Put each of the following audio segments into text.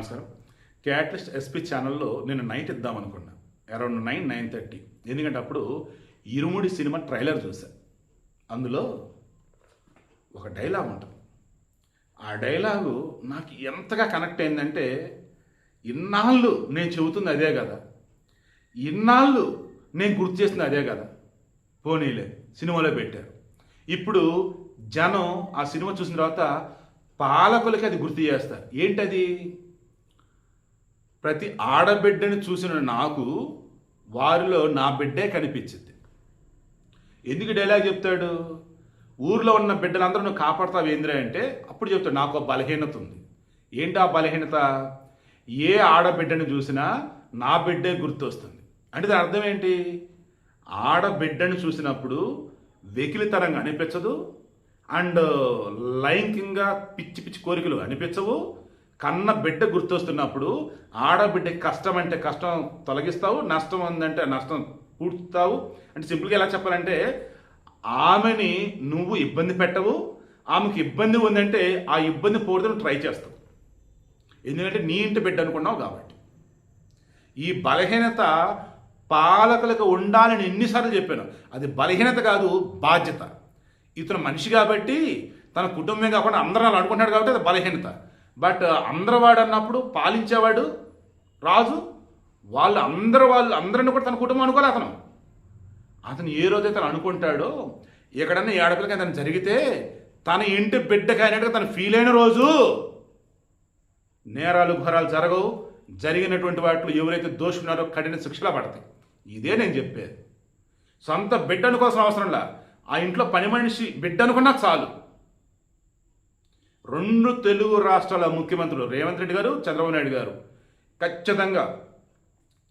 నమస్కారం. Catalyst SP ఛానల్లో నేను నైట్ ఇద్దాం అనుకున్నా, అరౌండ్ 9-9:30. ఎందుకంటే అప్పుడు ఇరుముడి సినిమా ట్రైలర్ చూసా. అందులో ఒక డైలాగ్ ఉంటుంది. ఆ డైలాగు నాకు ఎంతగా కనెక్ట్ అయిందంటే, ఇన్నాళ్ళు నేను చెబుతుంది అదే కదా, ఇన్నాళ్ళు నేను గుర్తు చేసింది అదే కదా, పోనీలే సినిమాలో పెట్టారు. ఇప్పుడు జనం ఆ సినిమా చూసిన తర్వాత పాలకులకి అది గుర్తు చేస్తారు. ఏంటది? ప్రతి ఆడబిడ్డని చూసిన నాకు వారిలో నా బిడ్డే కనిపించింది. ఎందుకు డైలాగ్ చెప్తాడు? ఊర్లో ఉన్న బిడ్డలందరూ నువ్వు కాపాడుతావు ఏంద్రా అంటే అప్పుడు చెప్తాడు, నాకు ఒక బలహీనత ఉంది. ఏంటి ఆ బలహీనత? ఏ ఆడబిడ్డని చూసినా నా బిడ్డే గుర్తొస్తుంది. అంటే దాని అర్థం ఏంటి? ఆడబిడ్డని చూసినప్పుడు వెకిలితరంగా అనిపించదు, అండ్ లైంగికంగా పిచ్చి పిచ్చి కోరికలు అనిపించవు. కన్న బిడ్డ గుర్తొస్తున్నప్పుడు ఆడబిడ్డకి కష్టం అంటే కష్టం తొలగిస్తావు, నష్టం ఉందంటే నష్టం పూడ్చుతావు. అంటే సింపుల్గా ఎలా చెప్పాలంటే, ఆమెని నువ్వు ఇబ్బంది పెట్టవు, ఆమెకి ఇబ్బంది ఉందంటే ఆ ఇబ్బంది పోవడం ట్రై చేస్తావు. ఎందుకంటే నీ ఇంటి బిడ్డ అనుకున్నావు కాబట్టి. ఈ బలహీనత పాలకులకు ఉండాలని ఎన్నిసార్లు చెప్పాను. అది బలహీనత కాదు, బాధ్యత. ఇతను మనిషి కాబట్టి, తన కుటుంబం కాకుండా అందరూ అలా అనుకుంటున్నాడు కాబట్టి అది బలహీనత. బట్ అందరవాడు అన్నప్పుడు పాలించేవాడు రాజు, అందరిని కూడా తన కుటుంబం అనుకోలే. అతను ఏ రోజైతే తను అనుకుంటాడో, ఎక్కడన్నా ఈ ఆడపిల్లకి తను జరిగితే తన ఇంటి బిడ్డకి అయినట్టుగా తను ఫీల్ అయిన రోజు నేరాలు ఘోరాలు జరగవు. జరిగినటువంటి వాటిలో ఎవరైతే దోషున్నారో కఠిన శిక్షలా పడతాయి. ఇదే నేను చెప్పేది. సొంత బిడ్డ అనుకోవాల్సిన అవసరంలా, ఆ ఇంట్లో పని మనిషి బిడ్డ అనుకున్నా చాలు. 2 తెలుగు రాష్ట్రాల ముఖ్యమంత్రులు రేవంత్ రెడ్డి గారు, చంద్రబాబు నాయుడు గారు ఖచ్చితంగా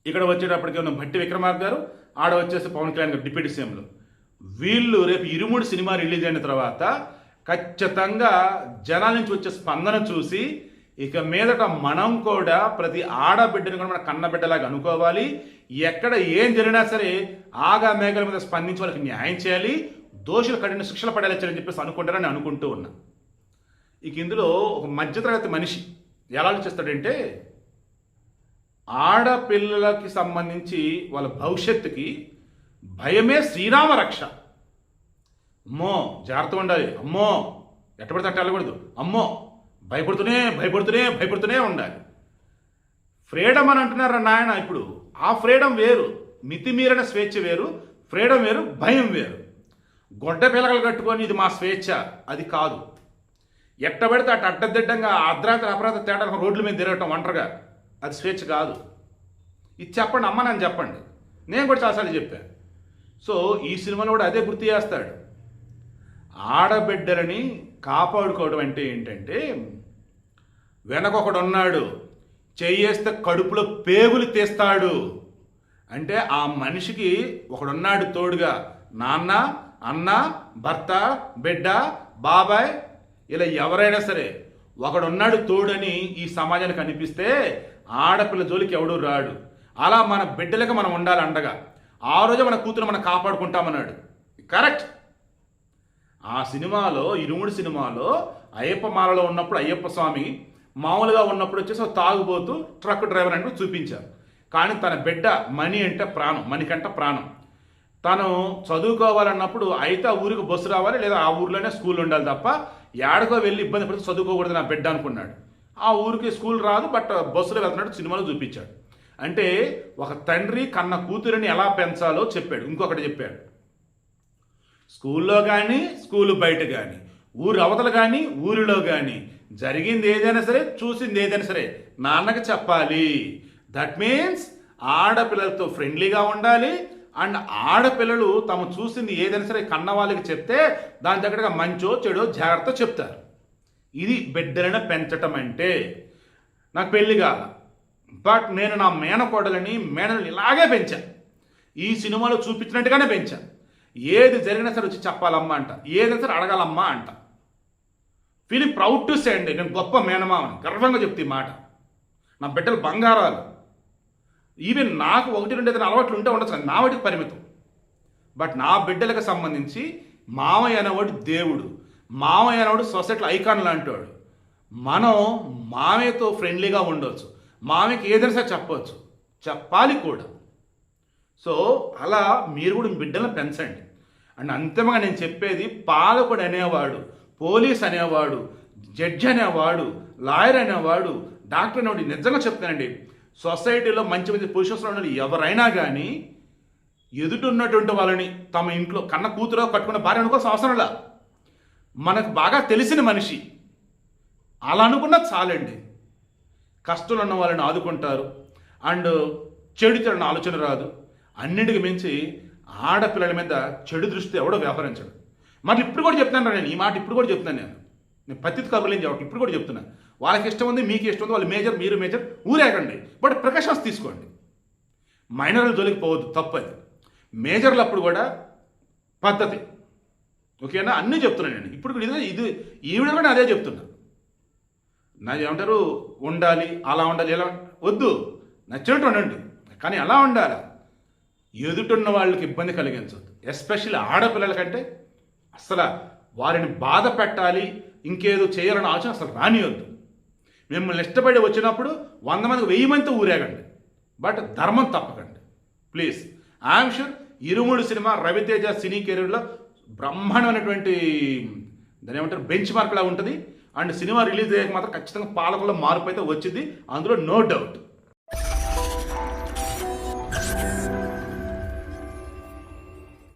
ఇక్కడ వచ్చేటప్పటికి ఉన్న భట్టి విక్రమార్క గారు, ఆడ వచ్చేసి పవన్ కళ్యాణ్ గారు డిప్యూటీ సీఎంలు, వీళ్ళు రేపు ఇరుముడి సినిమా రిలీజ్ అయిన తర్వాత ఖచ్చితంగా జనాల నుంచి వచ్చే స్పందన చూసి ఇక మీదట మనం కూడా ప్రతి ఆడబిడ్డని కూడా మన కన్నబిడ్డలాగా అనుకోవాలి. ఎక్కడ ఏం జరిగినా సరే ఆగా మేఘల మీద స్పందించి వాళ్ళకి న్యాయం చేయాలి, దోషులు కఠిన శిక్షలు పడేయాలని చెప్పేసి అనుకుంటారని అనుకుంటూ ఉన్నా. ఇక ఇందులో ఒక మధ్యతరగతి మనిషి ఎలా ఆలోచిస్తాడంటే, ఆడపిల్లలకి సంబంధించి వాళ్ళ భవిష్యత్తుకి భయమే శ్రీరామ రక్ష. అమ్మో జాగ్రత్తగా ఉండాలి, అమ్మో ఎట్టబడితే అట్ట వెళ్ళకూడదు, అమ్మో భయపడుతూనే ఉండాలి. ఫ్రీడమ్ అని అంటున్నారా నాయన. ఇప్పుడు ఆ ఫ్రీడమ్ వేరు, మితిమీరిన స్వేచ్ఛ వేరు, ఫ్రీడమ్ వేరు, భయం వేరు. గొడ్డ పిల్లకలు కట్టుకొని ఇది మా స్వేచ్ఛ, అది కాదు. ఎట్టబడితే అటు అడ్డదిడ్డంగా అర్ధరాత్రి అపరాధ తేడా రోడ్ల మీద తిరగటం ఒంటరిగా, అది స్వేచ్ఛ కాదు. ఇది చెప్పండి అమ్మ, నన్ను చెప్పండి. నేను కూడా చాలాసార్లు చెప్పాను. సో ఈ సినిమాలో కూడా అదే గుర్తు చేస్తాడు. ఆడబిడ్డలని కాపాడుకోవడం అంటే ఏంటంటే, వెనకొకడు ఉన్నాడు, చెయ్యేస్తే కడుపులో పేగులు తీస్తాడు. అంటే ఆ మనిషికి ఒకడున్నాడు తోడుగా, నాన్న, అన్న, భర్త, బిడ్డ, బాబాయ్, ఇలా ఎవరైనా సరే ఒకడున్నాడు తోడని ఈ సమాజానికి అనిపిస్తే ఆడపిల్ల జోలికి ఎవడూ రాడు. అలా మన బిడ్డలకి మనం ఉండాలి అండగా. ఆ రోజే మన కూతురు మనం కాపాడుకుంటామన్నాడు. కరెక్ట్. ఆ సినిమాలో, ఇరుముడి సినిమాలో అయ్యప్ప మాలలో ఉన్నప్పుడు అయ్యప్ప స్వామి మామూలుగా ఉన్నప్పుడు వచ్చేసి తాగుబోతూ ట్రక్ డ్రైవర్ అంటూ చూపించారు. కానీ తన బిడ్డ మణి అంటే ప్రాణం, మణికంట ప్రాణం. తను చదువుకోవాలన్నప్పుడు అయితే ఆ ఊరికి బస్సు రావాలి, లేదా ఆ ఊర్లోనే స్కూల్ ఉండాలి తప్ప ఏడకో వెళ్ళి ఇబ్బంది పడితే చదువుకోకూడదు నా బిడ్డ అనుకున్నాడు. ఆ ఊరికి స్కూల్ రాదు, బట్ బస్సులో వెళ్తున్నాడు, సినిమాలో చూపించాడు. అంటే ఒక తండ్రి కన్న కూతురిని ఎలా పెంచాలో చెప్పాడు. ఇంకొకటి చెప్పాడు, స్కూల్లో కానీ స్కూలు బయట కానీ, ఊరు అవతల కానీ ఊరిలో కానీ జరిగింది ఏదైనా సరే, చూసింది ఏదైనా సరే నాన్నకి చెప్పాలి. దట్ మీన్స్ ఆడపిల్లలతో ఫ్రెండ్లీగా ఉండాలి. అండ్ ఆడపిల్లలు తాము చూసింది ఏదైనా సరే కన్న వాళ్ళకి చెప్తే దాని దగ్గరగా మంచో చెడో జాగ్రత్త చెప్తారు. ఇది బిడ్డలను పెంచటం అంటే. నాకు పెళ్లి కాల, బట్ నేను నా మేనకోడలని ఇలాగే పెంచాను. ఈ సినిమాలో చూపించినట్టుగానే పెంచాను. ఏది జరిగినా సరే వచ్చి చెప్పాలమ్మా అంట, ఏదైనా సరే అడగాలమ్మా అంట. ఫీలింగ్ ప్రౌడ్ టు సే అండి, నేను గొప్ప మేనమామని గర్వంగా చెప్తే మాట. నా బిడ్డలు బంగారాలు. ఈవెన్ నాకు 1-2 ఏదైనా అలవాట్లు ఉంటే ఉండొచ్చు, నా వాటికి పరిమితం. బట్ నా బిడ్డలకు సంబంధించి మామయ్య అనేవాడు దేవుడు, మామయ్య అనేవాడు సొసైటీలో ఐకాన్ లాంటివాడు. మనం మామయ్యతో ఫ్రెండ్లీగా ఉండవచ్చు, మామయ్యకి ఏదైనా సరే చెప్పవచ్చు, చెప్పాలి కూడా. సో అలా మీరు కూడా మీ బిడ్డలను పెంచండి. అండ్ అంతిమంగా నేను చెప్పేది, పాలకుడు అనేవాడు, పోలీస్ అనేవాడు, జడ్జి అనేవాడు, లాయర్ అనేవాడు, డాక్టర్ అనేవాడు, నిజంగా చెప్తానండి, సొసైటీలో మంచి మంచి పొజిషన్స్లో ఉన్న ఎవరైనా కానీ ఎదుటున్నటువంటి వాళ్ళని తమ ఇంట్లో కన్న కూతురో కట్టుకున్న భార్య అనుకోవాల్సిన అవసరంలా, మనకు బాగా తెలిసిన మనిషి అలా అనుకున్నా చాలండి. కష్టంలో ఉన్న వాళ్ళని ఆదుకుంటారు. అండ్ చెడు చెడు ఆలోచన రాదు. అన్నింటికి మించి ఆడపిల్లల మీద చెడు దృష్టి ఎవడో వ్యవహరించడు. మరి ఇప్పుడు కూడా చెప్తున్నాను నేను, ఈ మాట ఇప్పుడు కూడా చెప్తున్నాను నేను పత్తి కబుర్లేం చెప్పండి, ఇప్పుడు కూడా చెప్తున్నా. వాళ్ళకి ఇష్టం ఉంది, మీకు ఇష్టం ఉంది, వాళ్ళు మేజర్, మీరు మేజర్, ఊరేగండి, బట్ ప్రికాషన్స్ తీసుకోండి. మైనర్ల జోలికి పోవద్దు, తప్పది. మేజర్లు అప్పుడు కూడా పద్ధతి, ఓకేనా? అన్నీ చెప్తున్నాను నేను. ఇప్పుడు ఇది ఈ వీడియో కూడా అదే చెప్తున్నా. నా ఏమంటారు, ఉండాలి, అలా ఉండాలి, ఎలా వద్దు, నచ్చినట్టు ఉండండి, కానీ అలా ఉండాలి. ఎదుటున్న వాళ్ళకి ఇబ్బంది కలిగించవద్దు. ఎస్పెషల్లీ ఆడపిల్లల కంటే అసలు వారిని బాధ పెట్టాలి, ఇంకేదో చేయాలని ఆలోచన అసలు రానియొద్దు. మిమ్మల్ని ఇష్టపడి వచ్చినప్పుడు 100 మందికి 1000 మందితో ఊరేగండి, బట్ ధర్మం తప్పకండి please. I'm sure Irumudu cinema Raviteja cine కెరీర్లో బ్రహ్మాండమైనటువంటి దాని ఏమంటారు బెంచ్ మార్క్ లా ఉంటుంది. అండ్ సినిమా రిలీజ్ అయ్యాక మాత్రం ఖచ్చితంగా పాలకుల్లో మార్పు అయితే వచ్చింది, అందులో నో డౌట్.